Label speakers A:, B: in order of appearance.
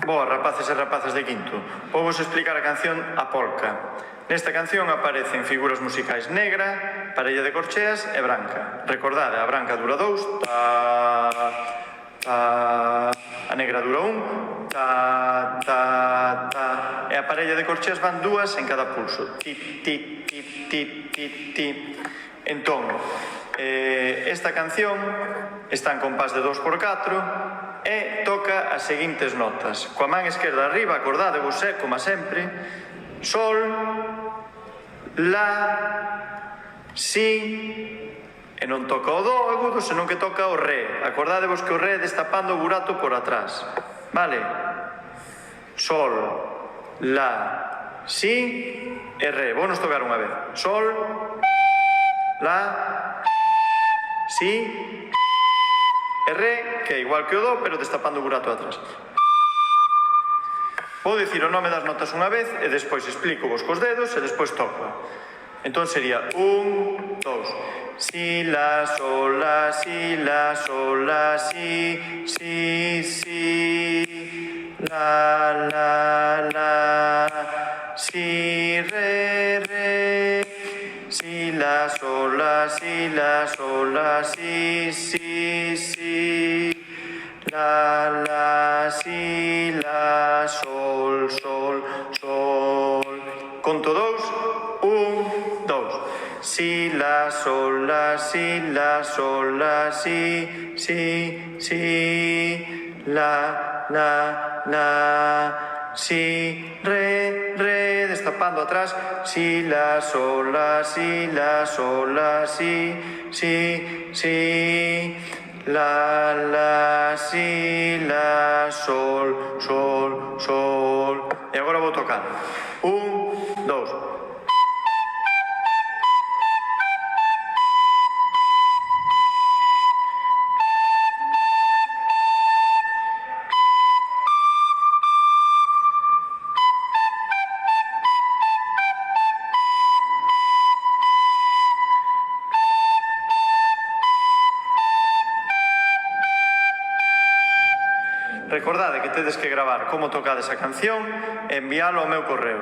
A: Boas, rapaces e rapazas de quinto. Vou vos explicar a canción A Polca. Nesta canción aparecen figuras musicais negra, parella de corcheas e branca. Recordade, a branca dura 2, ta, ta, a negra dura 1, ta, ta, ta, e a parella de corcheas van 2 en cada pulso. Ti, ti, ti, ti, ti, ti. Entón, esta canción está en compás de 2x4 e toca as seguintes notas. Coa man esquerda arriba, acordadevos, como sempre, sol, la, si, e non toca o do agudo, senón que toca o re. Acordadevos que o re é destapando o burato por atrás. Vale? Sol, la, si e re. Vou nos tocar unha vez. Sol, la, si e re, que é igual que o do, pero destapando o burato atrás. Vou dicir o nome das notas unha vez e despois explico vos cos dedos e despois toco. Entón sería 1, 2. Si, la, sol, la, si, la, sol, la, si, si, si. La, la, la, si, re, re. Si, la, sol, la, si, la, sol, la, si, si, si. La, si, la, sol, sol, sol. Conto 2, 1, 2. Si, la, sol, la, si, la, sol, la, si, si, si. La, si, re, re, destapando atrás. Si, la, sol, la, si, la, sol, la, si, si, si. La, si, la, sol, sol, sol. E agora vou tocar. 1, 2. Recordade que tedes que gravar como tocades a canción e enviálo ao meu correo